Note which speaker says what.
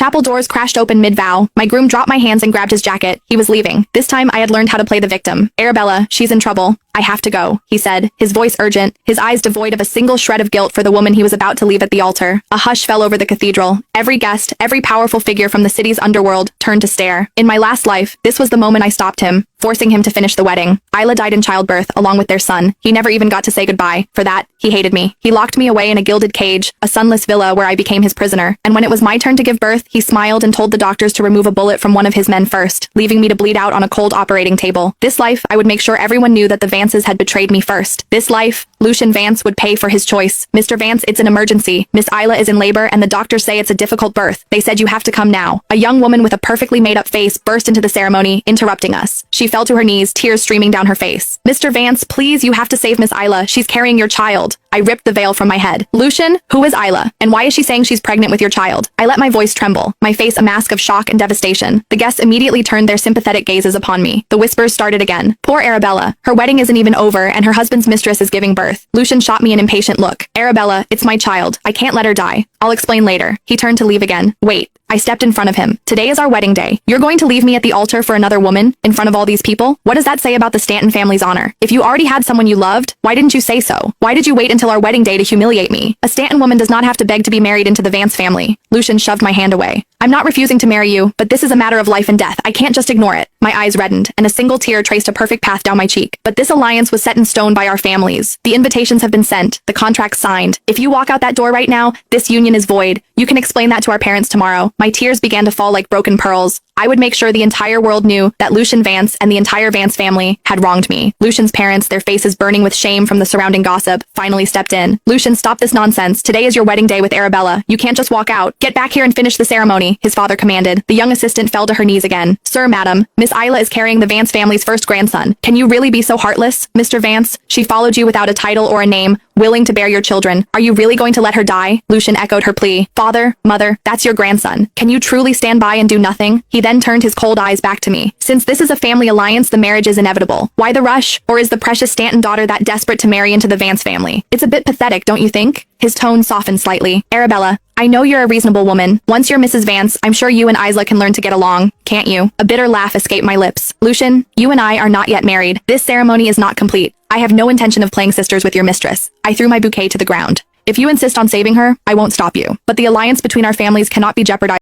Speaker 1: Chapel doors crashed open mid-vow. My groom dropped my hands and grabbed his jacket. He was leaving. This time I had learned how to play the victim. Arabella, she's in trouble. I have to go, he said, his voice urgent, his eyes devoid of a single shred of guilt for the woman he was about to leave at the altar. A hush fell over the cathedral. Every guest, every powerful figure from the city's underworld, turned to stare. In my last life, this was the moment I stopped him, forcing him to finish the wedding. Isla died in childbirth, along with their son. He never even got to say goodbye. For that, he hated me. He locked me away in a gilded cage, a sunless villa where I became his prisoner. And when it was my turn to give birth, he smiled and told the doctors to remove a bullet from one of his men first, leaving me to bleed out on a cold operating table. This life, I would make sure everyone knew that the Vances had betrayed me first. This life, Lucian Vance would pay for his choice. Mr. Vance, it's an emergency. Miss Isla is in labor and the doctors say it's a difficult birth. They said you have to come now. A young woman with a perfectly made-up face burst into the ceremony, interrupting us. She fell to her knees, tears streaming down her face. Mr. Vance, please, you have to save Miss Isla. She's carrying your child. I ripped the veil from my head. Lucian, who is Isla? And why is she saying she's pregnant with your child? I let my voice tremble, my face a mask of shock and devastation. The guests immediately turned their sympathetic gazes upon me. The whispers started again. Poor Arabella. Her wedding isn't even over and her husband's mistress is giving birth. Lucian shot me an impatient look. Arabella, it's my child. I can't let her die. I'll explain later. He turned to leave again. Wait. I stepped in front of him. Today is our wedding day. You're going to leave me at the altar for another woman, in front of all these people? What does that say about the Stanton family's honor? If you already had someone you loved, why didn't you say so? Why did you wait until our wedding day to humiliate me? A Stanton woman does not have to beg to be married into the Vance family. Lucian shoved my hand away. I'm not refusing to marry you, but this is a matter of life and death. I can't just ignore it. My eyes reddened, and a single tear traced a perfect path down my cheek. But this alliance was set in stone by our families. The invitations have been sent, the contracts signed. If you walk out that door right now, this union is void. You can explain that to our parents tomorrow. My tears began to fall like broken pearls. I would make sure the entire world knew that Lucian Vance and the entire Vance family had wronged me. Lucian's parents, their faces burning with shame from the surrounding gossip, finally stepped in. Lucian, stop this nonsense. Today is your wedding day with Arabella. You can't just walk out. Get back here and finish the ceremony, his father commanded. The young assistant fell to her knees again. Sir, madam, Miss Isla is carrying the Vance family's first grandson. Can you really be so heartless? Mr. Vance, she followed you without a title or a name, willing to bear your children. Are you really going to let her die? Lucian echoed her plea. Father, mother, that's your grandson. Can you truly stand by and do nothing? He then turned his cold eyes back to me. Since this is a family alliance, the marriage is inevitable. Why the rush? Or is the precious Stanton daughter that desperate to marry into the Vance family? It's a bit pathetic, don't you think? His tone softened slightly. Arabella, I know you're a reasonable woman. Once you're Mrs. Vance, I'm sure you and Isla can learn to get along, can't you? A bitter laugh escaped my lips. Lucian, you and I are not yet married. This ceremony is not complete. I have no intention of playing sisters with your mistress. I threw my bouquet to the ground. If you insist on saving her, I won't stop you. But the alliance between our families cannot be jeopardized.